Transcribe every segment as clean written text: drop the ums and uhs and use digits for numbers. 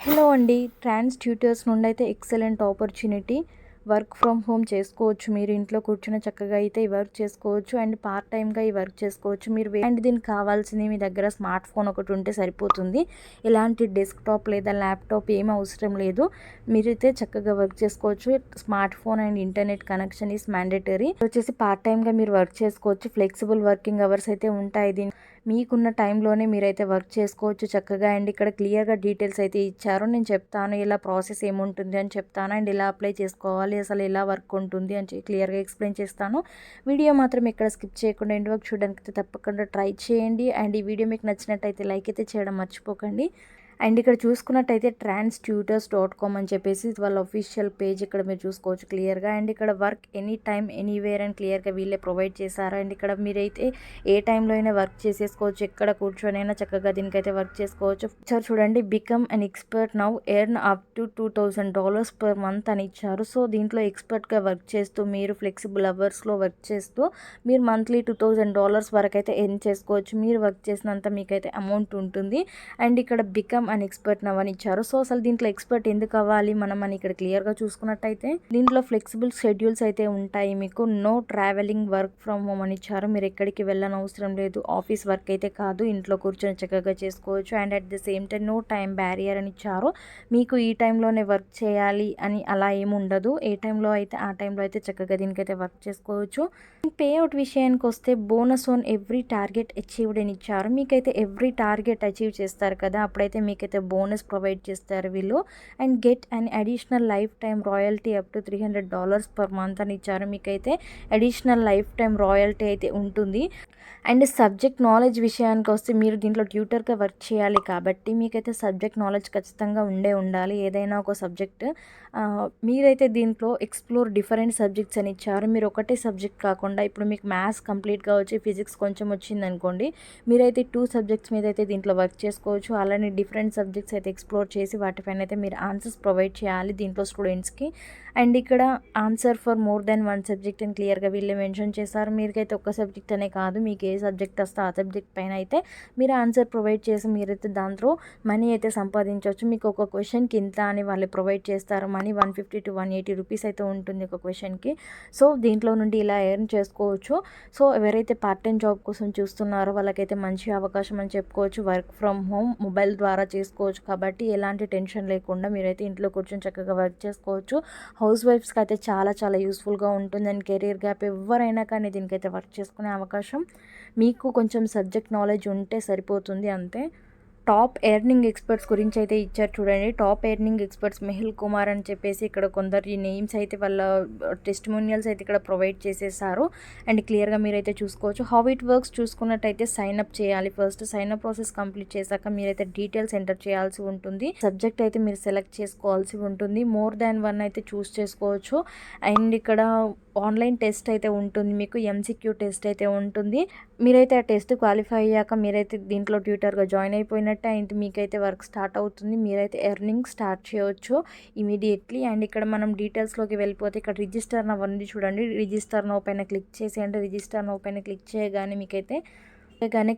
Hello అండి. ట్రాన్స్ tutors నుండి అయితే excellent opportunity. Work from home చేసుకోవచ్చు. మీరు ఇంట్లో కూర్చొని చక్కగా అయితే ఈ వర్క్ చేసుకోవచ్చు అండ్ పార్ట్ టైమ్‌గా ఈ వర్క్ చేసుకోవచ్చు. మీరు అండ్ దీనికి కావాల్సింది మీ దగ్గర స్మార్ట్ ఫోన్ ఒకటి ఉంటే సరిపోతుంది. ఎలాంటి డెస్క్‌టాప్ లేదా ల్యాప్‌టాప్ ఏమి అవసరం లేదు. మీరైతే చక్కగా వర్క్ చేసుకోవచ్చు. Smart phone and internet connection is mandatory. వచ్చేసి పార్ట్ టైమ్‌గా మీరు వర్క్ చేసుకోవచ్చు. ఫ్లెక్సిబుల్ వర్కింగ్ అవర్స్ అయితే ఉంటాయి. మీకున్న టైంలోనే మీరైతే వర్క్ చేసుకోవచ్చు చక్కగా. అండ్ ఇక్కడ క్లియర్‌గా డీటెయిల్స్ అయితే ఇచ్చారు. నేను చెప్తాను ఇలా ప్రాసెస్ ఏముంటుంది అని చెప్తాను. అండ్ ఎలా అప్లై చేసుకోవాలి, అసలు ఎలా వర్క్ ఉంటుంది అని క్లియర్‌గా ఎక్స్‌ప్లెయిన్ చేస్తాను. వీడియో మాత్రం ఎక్కడ స్కిప్ చేయకుండా ఎండ్ వరకు చూడడానికి అయితే తప్పకుండా ట్రై చేయండి. అండ్ ఈ వీడియో మీకు నచ్చినట్టయితే లైక్ అయితే చేయడం మర్చిపోకండి. అండ్ ఇక్కడ చూసుకున్నట్టయితే transtutors.com అని చెప్పేసి వాళ్ళ అఫీషియల్ పేజ్ ఇక్కడ మీరు చూసుకోవచ్చు క్లియర్‌గా. అండ్ ఇక్కడ వర్క్ ఎనీ టైమ్ ఎనీవేర్ అని క్లియర్‌గా వీళ్ళే ప్రొవైడ్ చేశారు. అండ్ ఇక్కడ మీరైతే ఏ టైంలో అయినా వర్క్ చేసేసుకోవచ్చు. ఎక్కడ కూర్చొనైనా చక్కగా దీనికైతే వర్క్ చేసుకోవచ్చు. ఇచ్చారు చూడండి, become an expert now, earn up to $2,000 per month అని ఇచ్చారు. సో దీంట్లో ఎక్స్పర్ట్‌గా వర్క్ చేస్తూ మీరు ఫ్లెక్సిబుల్ అవర్స్‌లో వర్క్ చేస్తూ మీరు మంత్లీ $2,000 వరకు అయితే ఎర్న్ చేసుకోవచ్చు. మీరు వర్క్ చేసినంత మీకైతే అమౌంట్ ఉంటుంది. అండ్ ఇక్కడ బికమ్ అన్ ఎక్స్పర్ట్ నవ్ అని ఇచ్చారు. సో అసలు దీంట్లో ఎక్స్పర్ట్ ఎందుకు అవ్వాలి మనం అని ఇక్కడ క్లియర్‌గా చూసుకున్నట్టయితే దీంట్లో ఫ్లెక్సిబుల్ షెడ్యూల్స్ అయితే ఉంటాయి. మీకు no travelling, work from home అని ఇచ్చారు. మీరు ఎక్కడికి వెళ్ళనవసరం లేదు. ఆఫీస్ వర్క్ అయితే కాదు, ఇంట్లో కూర్చొని చక్కగా చేసుకోవచ్చు. And at the same time no time barrier అని ఇచ్చారు. మీకు ఈ టైంలోనే వర్క్ చేయాలి అని అలా ఏమి ఉండదు. ఏ టైంలో అయితే ఆ టైంలో అయితే చక్కగా దీనికైతే వర్క్ చేసుకోవచ్చు. పే అవుట్ విషయానికి వస్తే bonus on every target achieved అని ఇచ్చారు. మీకైతే ఎవ్రీ టార్గెట్ అచీవ్ చేస్తారు కదా, అప్పుడైతే మీకైతే బోనస్ ప్రొవైడ్ చేస్తారు వీళ్ళు. And get and additional life time royalty up to $300 per month అని ఇచ్చారు. మీకైతే అడిషనల్ లైఫ్ టైమ్ రాయల్టీ అయితే ఉంటుంది. అండ్ సబ్జెక్ట్ నాలెడ్జ్ విషయానికి వస్తే మీరు దీంట్లో ట్యూటర్గా వర్క్ చేయాలి కాబట్టి మీకైతే సబ్జెక్ట్ నాలెడ్జ్ ఖచ్చితంగా ఉండాలి. ఏదైనా ఒక సబ్జెక్ట్ మీరైతే దీంట్లో ఎక్స్ప్లోర్ డిఫరెంట్ సబ్జెక్ట్స్ అని ఇచ్చారు. మీరు ఒకటే సబ్జెక్ట్ కాకుండా ఇప్పుడు మీకు మ్యాథ్స్ కంప్లీట్గా వచ్చి ఫిజిక్స్ కొంచెం వచ్చిందనుకోండి, మీరైతే 2 సబ్జెక్ట్స్ మీద అయితే దీంట్లో వర్క్ చేసుకోవచ్చు. అలానే డిఫరెంట్ సబ్జెక్ట్స్ అయితే ఎక్స్ప్లోర్ చేసి వాటిపైన అయితే మీరు ఆన్సర్స్ ప్రొవైడ్ చేయాలి దీంట్లో స్టూడెంట్స్కి. అండ్ ఇక్కడ answer for more than 1 subject అని క్లియర్గా వీళ్ళే మెన్షన్ చేశారు. మీకైతే ఒక్క సబ్జెక్ట్ అనే కాదు, మీకు ఏ సబ్జెక్ట్ వస్తే ఆ సబ్జెక్ట్ పైన అయితే మీరు ఆన్సర్ ప్రొవైడ్ చేసి మీరైతే దాంట్లో మనీ అయితే సంపాదించవచ్చు. మీకు ఒక క్వశ్చన్కి ఇంత అని వాళ్ళు ప్రొవైడ్ చేస్తారు. మనీ 150 to 180 రూపీస్ అయితే ఉంటుంది ఒక క్వశ్చన్కి. సో దీంట్లో నుండి ఇలా ఎర్న్ చేసుకోవచ్చు. సో ఎవరైతే పార్ట్ టైం జాబ్ కోసం చూస్తున్నారో వాళ్ళకైతే మంచి అవకాశం అని చెప్పుకోవచ్చు. వర్క్ ఫ్రమ్ హోమ్ మొబైల్ ద్వారా చేసుకోవచ్చు కాబట్టి ఎలాంటి టెన్షన్ లేకుండా మీరైతే ఇంట్లో కూర్చొని చక్కగా వర్క్ చేసుకోవచ్చు. హౌస్ వైఫ్స్కి అయితే చాలా చాలా యూస్ఫుల్గా ఉంటుంది. అండ్ కెరీర్ గ్యాప్ ఎవరైనా కానీ దీనికైతే వర్క్ చేసుకునే అవకాశం. మీకు కొంచెం సబ్జెక్ట్ నాలెడ్జ్ ఉంటే సరిపోతుంది అంతే. టాప్ ఎర్నింగ్ ఎక్స్పర్ట్స్ గురించి అయితే ఇచ్చారు చూడండి. Top earning experts Mehul Kumar అని చెప్పేసి ఇక్కడ కొందరు ఈ నేమ్స్ అయితే వాళ్ళ టెస్టిమోనియల్స్ అయితే ఇక్కడ ప్రొవైడ్ చేసేసారు. అండ్ క్లియర్గా మీరైతే చూసుకోవచ్చు. హౌ ఇట్ వర్క్స్ చూసుకున్నట్టయితే సైన్ అప్ చేయాలి. First sign up process complete చేశాక మీరైతే డీటెయిల్స్ ఎంటర్ చేయాల్సి ఉంటుంది. సబ్జెక్ట్ అయితే మీరు సెలెక్ట్ చేసుకోవాల్సి ఉంటుంది. మోర్ దాన్ 1 అయితే చూస్ చేసుకోవచ్చు. అండ్ ఇక్కడ ఆన్లైన్ టెస్ట్ అయితే ఉంటుంది. మీకు ఎంసీక్యూ టెస్ట్ అయితే ఉంటుంది. మీరైతే ఆ టెస్ట్ క్వాలిఫై అయ్యాక మీరైతే దీంట్లో ట్యూటర్గా జాయిన్ అయిపోయినట్టే అండ్ మీకైతే వర్క్ స్టార్ట్ అవుతుంది. మీరైతే ఎర్నింగ్ స్టార్ట్ చేయవచ్చు ఇమీడియట్లీ. అండ్ ఇక్కడ మనం డీటెయిల్స్లోకి వెళ్ళిపోతే ఇక్కడ రిజిస్టర్ నవ్ ఉంది చూడండి. రిజిస్టర్ నవ్ పైన క్లిక్ చేసి అంటే రిజిస్టర్ నవ్ పైన క్లిక్ చేయగానే మీకైతే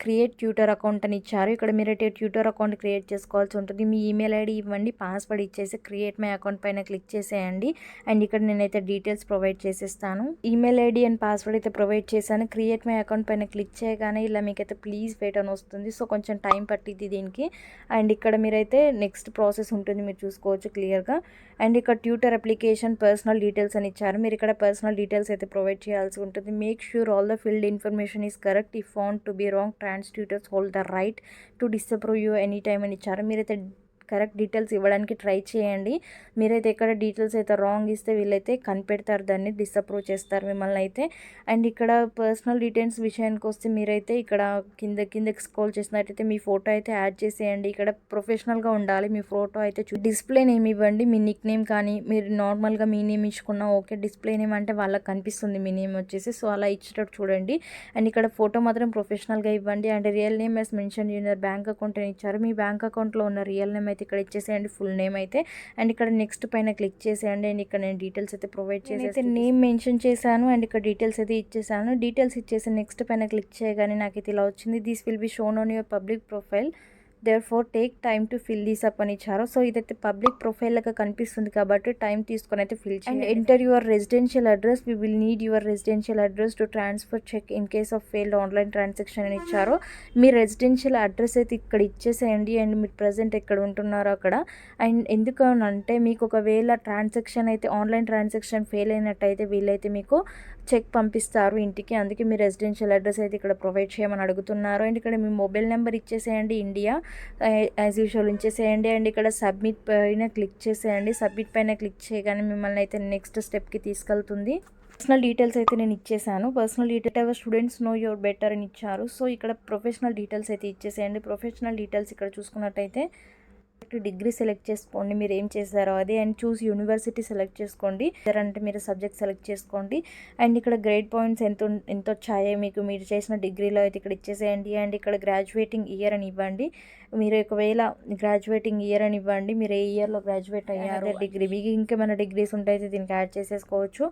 క్రియేట్ ట్యూటర్ అకౌంట్ అని ఇచ్చారు. ఇక్కడ మీరైతే ట్యూటర్ అకౌంట్ క్రియేట్ చేసుకోవాల్సి ఉంటుంది. మీ ఈమెయిల్ ఐడి ఇవ్వండి, పాస్వర్డ్ ఇచ్చేసి క్రియేట్ మై అకౌంట్ పైన క్లిక్ చేసేయండి. అండ్ ఇక్కడ నేనైతే డీటెయిల్స్ ప్రొవైడ్ చేసేస్తాను. ఈమెయిల్ ఐడి అండ్ పాస్వర్డ్ అయితే ప్రొవైడ్ చేశాను. క్రియేట్ మై అకౌంట్ పైన క్లిక్ చేయగానే ఇలా మీకైతే ప్లీజ్ వెయిట్ అని వస్తుంది. సో కొంచెం టైం పట్టిద్ది దీనికి. అండ్ ఇక్కడ మీరైతే నెక్స్ట్ ప్రాసెస్ ఉంటుంది, మీరు చూసుకోవచ్చు క్లియర్గా. అండ్ ఇక్కడ ట్యూటర్ అప్లికేషన్ పర్సనల్ డీటెయిల్స్ అని ఇచ్చారు. మీరు ఇక్కడ పర్సనల్ డీటెయిల్స్ అయితే ప్రొవైడ్ చేయాల్సి ఉంటుంది. Make sure all the filled information is correct. If found to be wrong, trans tutors hold the right to disapprove you any time అని ఇచ్చారు. మీరైతే కరెక్ట్ డీటెయిల్స్ ఇవ్వడానికి ట్రై చేయండి. మీరైతే ఎక్కడ డీటెయిల్స్ అయితే రాంగ్ ఇస్తే వీళ్ళైతే కనిపెడతారు, దాన్ని డిసప్రూవ్ చేస్తారు మిమ్మల్ని అయితే. అండ్ ఇక్కడ పర్సనల్ డీటెయిల్స్ విషయానికి వస్తే మీరైతే ఇక్కడ కిందకి స్క్రోల్ చేసినట్టయితే మీ ఫోటో అయితే యాడ్ చేసేయండి. ఇక్కడ ప్రొఫెషనల్గా ఉండాలి మీ ఫోటో అయితే. డిస్ప్లే నేమ్ ఇవ్వండి, మీ నిక్ నేమ్ కానీ మీరు నార్మల్గా మీ నేమ్ ఇచ్చుకున్నా ఓకే. డిస్ప్లే నేమ్ అంటే వాళ్ళకి కనిపిస్తుంది మీ నేమ్ వచ్చేసి, సో అలా ఇచ్చేటట్టు చూడండి. అండ్ ఇక్కడ ఫోటో మాత్రం ప్రొఫెషనల్గా ఇవ్వండి. And real name as mention your bank account అని ఇచ్చారు. మీ బ్యాంక్ అకౌంట్లో ఉన్న రియల్ నేమ్ అయితే ఇక్కడ ఇచ్చేసేయండి, ఫుల్ నేమ్ అయితే. అండ్ ఇక్కడ నెక్స్ట్ పైన క్లిక్ చేసేయండి. అండ్ ఇక్కడ నేను డీటెయిల్స్ అయితే ప్రొవైడ్ చేసి నేమ్ మెన్షన్ చేశాను అండ్ ఇక్కడ డీటెయిల్స్ అయితే ఇచ్చేసాను. డీటెయిల్స్ ఇచ్చేసి నెక్స్ట్ పైన క్లిక్ చేయగానే నాకైతే ఇలా వచ్చింది. This will be shown on your public profile therefore take time to fill these up అని ఇచ్చారు. సో ఇదైతే పబ్లిక్ ప్రొఫైల్ లాగా కనిపిస్తుంది కాబట్టి టైం తీసుకొని అయితే ఫిల్ చేయండి. And enter your residential address, we will need your residential address to transfer check in case of failed online transaction అని ఇచ్చారు. మీ రెసిడెన్షియల్ అడ్రస్ అయితే ఇక్కడ ఇచ్చేసేయండి అండ్ మీరు ప్రజెంట్ ఎక్కడ ఉంటున్నారో అక్కడ. అండ్ ఎందుకు అంటే మీకు ఒకవేళ ట్రాన్సాక్షన్ అయితే ఆన్లైన్ ట్రాన్సాక్షన్ ఫెయిల్ అయినట్టయితే వీళ్ళైతే మీకు చెక్ పంపిస్తారు ఇంటికి. అందుకే మీ రెసిడెన్షియల్ అడ్రస్ అయితే ఇక్కడ ప్రొవైడ్ చేయమని అడుగుతున్నారు. అండ్ ఇక్కడ మీ మొబైల్ నెంబర్ ఇచ్చేసేయండి ఇండియా యాజ్ యూజువల్ ఉంచేసేయండి. అండ్ ఇక్కడ సబ్మిట్ పైన క్లిక్ చేసేయండి. సబ్మిట్ పైన క్లిక్ చేయగానే మిమ్మల్ని అయితే నెక్స్ట్ స్టెప్కి తీసుకెళ్తుంది. పర్సనల్ డీటెయిల్స్ అయితే నేను ఇచ్చేసాను. Personal detail students no your better అని ఇచ్చారు. సో ఇక్కడ ప్రొఫెషనల్ డీటెయిల్స్ అయితే ఇచ్చేసేయండి. ప్రొఫెషనల్ డీటెయిల్స్ ఇక్కడ చూసుకున్నట్టయితే డిగ్రీ సెలెక్ట్ చేసుకోండి మీరు ఏం చేశారో అది. అండ్ చూస్ యూనివర్సిటీ సెలెక్ట్ చేసుకోండి, అంటే మీరు సబ్జెక్ట్ సెలెక్ట్ చేసుకోండి. అండ్ ఇక్కడ గ్రేడ్ పాయింట్స్ ఎంత వచ్చాయో మీరు చేసిన డిగ్రీలో అయితే ఇక్కడ ఇచ్చేసేయండి. అండ్ ఇక్కడ గ్రాడ్యుయేటింగ్ ఇయర్ అని ఇవ్వండి. మీరు ఒకవేళ గ్రాడ్యుయేటింగ్ ఇయర్ అని ఇవ్వండి, మీరు ఏ ఇయర్లో గ్రాడ్యుయేట్ అయ్యారు డిగ్రీ. మీకు ఇంకేమైనా డిగ్రీస్ ఉంటే దీనికి యాడ్ చేసేసుకోవచ్చు.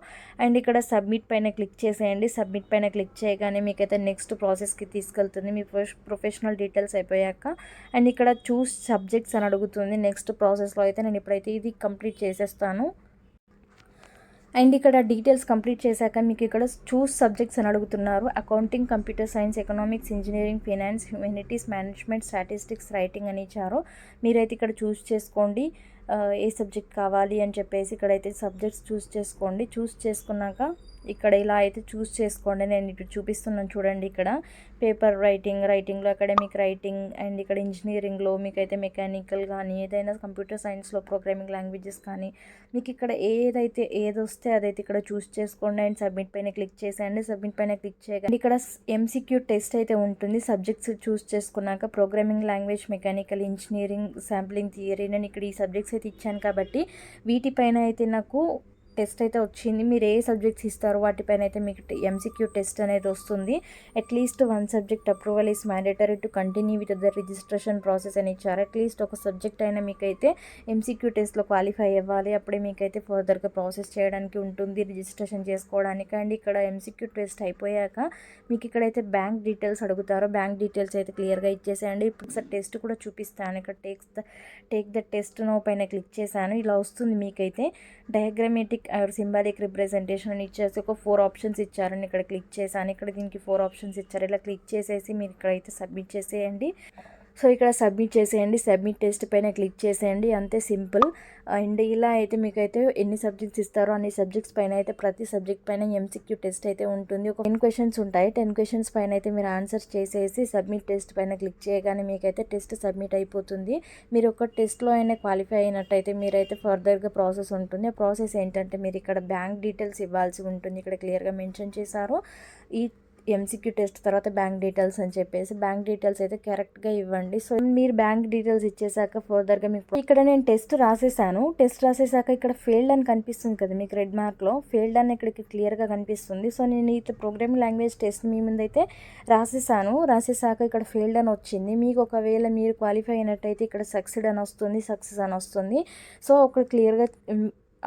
అండ్ ఇక్కడ సబ్మిట్ పైన క్లిక్ చేసేయండి. సబ్మిట్ పైన క్లిక్ చేయగానే మీకైతే నెక్స్ట్ ప్రాసెస్కి తీసుకెళ్తుంది మీ ప్రొఫెషనల్ డీటెయిల్స్ అయిపోయాక. అండ్ ఇక్కడ చూస్ సబ్జెక్ట్స్ అని అడుగుతుంది. నెక్స్ట్ ప్రాసెస్లో అయితే నేను ఇప్పుడైతే ఇది కంప్లీట్ చేసేస్తాను. అండ్ ఇక్కడ డీటెయిల్స్ కంప్లీట్ చేశాక మీకు ఇక్కడ చూస్ సబ్జెక్ట్స్ అని అడుగుతున్నారు. Accounting, computer science, economics, engineering, finance, humanities, management, statistics, writing అని ఇచ్చారు. మీరైతే ఇక్కడ చూస్ చేసుకోండి ఏ సబ్జెక్ట్ కావాలి అని చెప్పేసి. ఇక్కడైతే సబ్జెక్ట్స్ చూస్ చేసుకోండి. చూస్ చేసుకున్నాక ఇక్కడ ఇలా అయితే చూస్ చేసుకోండి. నేను ఇప్పుడు చూపిస్తున్నాను చూడండి. ఇక్కడ పేపర్ రైటింగ్లో అకాడమిక్ రైటింగ్, అండ్ ఇక్కడ ఇంజనీరింగ్లో మీకైతే మెకానికల్ కానీ ఏదైనా కంప్యూటర్ సైన్స్లో ప్రోగ్రామింగ్ లాంగ్వేజెస్ కానీ మీకు ఇక్కడ ఏది వస్తే అదైతే ఇక్కడ చూస్ చేసుకోండి. అండ్ సబ్మిట్ పైన క్లిక్ చేసేయండి. సబ్మిట్ పైన క్లిక్ చేయగానే ఇక్కడ ఎంసీక్యూ టెస్ట్ అయితే ఉంటుంది. సబ్జెక్ట్స్ చూస్ చేసుకున్నాక programming language, mechanical engineering, sampling theory. నేను ఇక్కడ ఈ సబ్జెక్ట్స్ అయితే ఇచ్చాను కాబట్టి వీటిపైన అయితే నాకు టెస్ట్ అయితే వచ్చింది. మీరు ఏ సబ్జెక్ట్స్ ఇస్తారో వాటిపైన అయితే మీకు ఎంసీక్యూ టెస్ట్ అనేది వస్తుంది. At least 1 subject approval is mandatory to continue with the registration process అని ఇచ్చారు. అట్లీస్ట్ ఒక సబ్జెక్ట్ అయినా మీకైతే ఎంసీక్యూ టెస్ట్లో క్వాలిఫై అవ్వాలి. అప్పుడే మీకైతే ఫర్దర్గా ప్రాసెస్ చేయడానికి ఉంటుంది, రిజిస్ట్రేషన్ చేసుకోవడానికి. అండ్ ఇక్కడ ఎంసీక్యూ టెస్ట్ అయిపోయాక మీకు ఇక్కడైతే బ్యాంక్ డీటెయిల్స్ అడుగుతారు. బ్యాంక్ డీటెయిల్స్ అయితే క్లియర్గా ఇచ్చేసేయండి. ఇప్పుడు ఒకసారి టెస్ట్ కూడా చూపిస్తాను. ఇక్కడ టేక్ ద టెస్ట్ నో పైన క్లిక్ చేశాను. ఇలా వస్తుంది మీకైతే డయాగ్రామేటిక్ సింబాలిక్ రిప్రజెంటేషన్ అని ఇచ్చేసి ఒక 4 ఆప్షన్స్ ఇచ్చారని ఇక్కడ క్లిక్ చేశాను. ఇక్కడ దీనికి 4 ఆప్షన్స్ ఇచ్చారు. ఇలా క్లిక్ చేసేసి మీరు ఇక్కడైతే సబ్మిట్ చేసేయండి. సో ఇక్కడ సబ్మిట్ చేసేయండి. సబ్మిట్ టెస్ట్ పైన క్లిక్ చేసేయండి. అంతే సింపుల్. అండ్ ఇలా అయితే మీకైతే ఎన్ని సబ్జెక్ట్స్ ఇస్తారో అన్ని సబ్జెక్ట్స్ పైన అయితే ప్రతి సబ్జెక్ట్ పైన ఎంసీక్యూ టెస్ట్ అయితే ఉంటుంది. ఒక 10 క్వశ్చన్స్ ఉంటాయి. 10 క్వశ్చన్స్ పైన అయితే మీరు ఆన్సర్స్ చేసేసి సబ్మిట్ టెస్ట్ పైన క్లిక్ చేయగానే మీకైతే టెస్ట్ సబ్మిట్ అయిపోతుంది. మీరు ఒక టెస్ట్లో అయినా క్వాలిఫై అయినట్టయితే మీరైతే ఫర్దర్గా ప్రాసెస్ ఉంటుంది. ఆ ప్రాసెస్ ఏంటంటే మీరు ఇక్కడ బ్యాంక్ డీటెయిల్స్ ఇవ్వాల్సి ఉంటుంది. ఇక్కడ క్లియర్గా మెన్షన్ చేశారు. ఈ ఎంసీక్యూ టెస్ట్ తర్వాత బ్యాంక్ డీటెయిల్స్ అని చెప్పేసి బ్యాంక్ డీటెయిల్స్ అయితే కరెక్ట్గా ఇవ్వండి. సో మీరు బ్యాంక్ డీటెయిల్స్ ఇచ్చేసాక ఫర్దర్గా మీకు ఇక్కడ నేను టెస్ట్ రాసేసాను. టెస్ట్ రాసేసాక ఇక్కడ ఫెయిల్డ్ అని కనిపిస్తుంది కదా మీకు రెడ్ మార్క్లో, ఫెయిల్డ్ అని ఇక్కడికి క్లియర్గా కనిపిస్తుంది. సో నేను ఈ ప్రోగ్రామింగ్ లాంగ్వేజ్ టెస్ట్ మీ ముందైతే రాసేసాను. రాసేసాక ఇక్కడ ఫెయిల్డ్ అని వచ్చింది. మీకు ఒకవేళ మీరు క్వాలిఫై అయినట్టయితే ఇక్కడ సక్సెస్ అని వస్తుంది. సో ఒక క్లియర్గా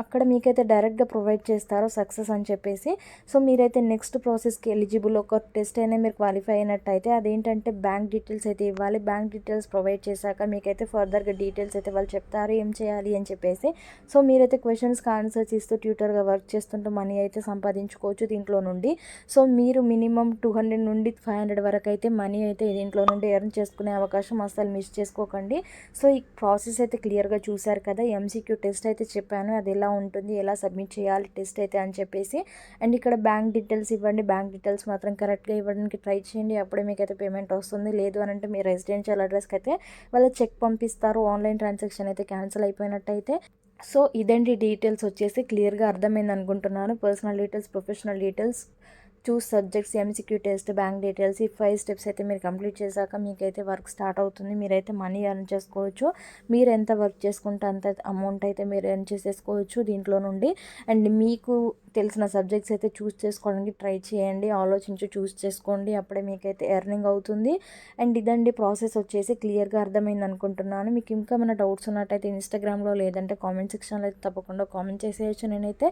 అక్కడ మీకైతే డైరెక్ట్గా ప్రొవైడ్ చేస్తారో సక్సెస్ అని చెప్పేసి. సో మీరైతే నెక్స్ట్ ప్రాసెస్కి ఎలిజిబుల్. ఒక టెస్ట్ అయినా మీరు క్వాలిఫై అయినట్టయితే అదేంటంటే బ్యాంక్ డీటెయిల్స్ అయితే ఇవ్వాలి. బ్యాంక్ డీటెయిల్స్ ప్రొవైడ్ చేశాక మీకైతే ఫర్దర్గా డీటెయిల్స్ అయితే వాళ్ళు చెప్తారు ఏం చేయాలి అని చెప్పేసి. సో మీరైతే క్వశ్చన్స్కి ఆన్సర్స్ ఇస్తూ ట్యూటర్గా వర్క్ చేస్తుంటూ మనీ అయితే సంపాదించుకోవచ్చు దీంట్లో నుండి. సో మీరు మినిమం 200 నుండి 500 వరకు అయితే మనీ అయితే దీంట్లో నుండి ఎర్న్ చేసుకునే అవకాశం అసలు మిస్ చేసుకోకండి. సో ఈ ప్రాసెస్ అయితే క్లియర్గా చూశారు కదా. ఎంసీక్యూ టెస్ట్ అయితే చెప్పాను అది ఎలా ఉంటుంది, ఎలా సబ్మిట్ చేయాలి టెస్ట్ అయితే అని చెప్పేసి. అండ్ ఇక్కడ బ్యాంక్ డీటెయిల్స్ ఇవ్వండి. బ్యాంక్ డీటెయిల్స్ మాత్రం కరెక్ట్గా ఇవ్వడానికి ట్రై చేయండి. అప్పుడే మీకైతే పేమెంట్ వస్తుంది. లేదు అని అంటే మీ రెసిడెన్షియల్ అడ్రస్కి అయితే వాళ్ళు చెక్ పంపిస్తారు. ఆన్లైన్ ట్రాన్సాక్షన్ అయితే క్యాన్సిల్ అయిపోయినట్టయితే. సో ఇదండి డీటెయిల్స్ వచ్చేసి క్లియర్గా అర్థమైంది అనుకుంటున్నాను. Personal details, professional details, choose subjects, MCQ test, bank details, ఈ 5 స్టెప్స్ అయితే మీరు కంప్లీట్ చేశాక మీకైతే వర్క్ స్టార్ట్ అవుతుంది. మీరైతే మనీ ఎర్న్ చేసుకోవచ్చు. మీరు ఎంత వర్క్ చేసుకుంటే అంత అమౌంట్ అయితే మీరు ఎర్న్ చేసేసుకోవచ్చు దీంట్లో నుండి. అండ్ మీకు తెలిసిన సబ్జెక్ట్స్ అయితే చూస్ చేసుకోవడానికి ట్రై చేయండి. ఆలోచించి చూస్ చేసుకోండి. అప్పుడే మీకైతే ఎర్నింగ్ అవుతుంది. అండ్ ఇదండి ప్రాసెస్ వచ్చేసి క్లియర్గా అర్థమైంది అనుకుంటున్నాను. మీకు ఇంకా ఏమైనా డౌట్స్ ఉన్నట్టయితే ఇన్స్టాగ్రామ్లో లేదంటే కామెంట్ సెక్షన్లో అయితే తప్పకుండా కామెంట్ చేసేయచ్చు. నేనైతే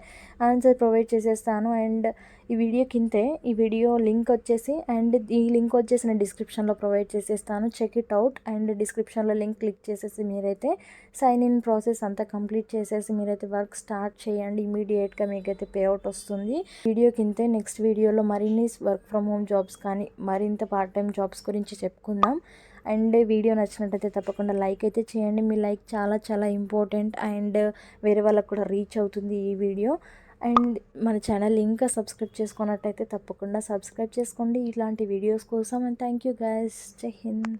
ఆన్సర్ ప్రొవైడ్ చేసేస్తాను. అండ్ ఈ వీడియో కిందే ఈ వీడియో లింక్ వచ్చేసి అండ్ ఈ లింక్ వచ్చేసి నేను డిస్క్రిప్షన్లో ప్రొవైడ్ చేసేస్తాను. Check it out. అండ్ డిస్క్రిప్షన్లో లింక్ క్లిక్ చేసేసి మీరైతే సైన్ ఇన్ ప్రాసెస్ అంతా కంప్లీట్ చేసేసి మీరైతే వర్క్ స్టార్ట్ చేయండి. ఇమీడియట్గా మీకైతే పే అవుట్ వస్తుంది. వీడియో కింద నెక్స్ట్ వీడియోలో మరిన్ని వర్క్ ఫ్రమ్ హోమ్ జాబ్స్ కానీ మరింత పార్ట్ టైం జాబ్స్ గురించి చెప్పుకుందాం. అండ్ వీడియో నచ్చినట్టయితే తప్పకుండా లైక్ అయితే చేయండి. మీ లైక్ చాలా చాలా ఇంపార్టెంట్ అండ్ వేరే వాళ్ళకు కూడా రీచ్ అవుతుంది ఈ వీడియో. అండ్ మన ఛానల్ ఇంకా సబ్స్క్రైబ్ చేసుకున్నట్టయితే తప్పకుండా సబ్స్క్రైబ్ చేసుకోండి ఇలాంటి వీడియోస్ కోసం. And thank you guys. జై హింద్.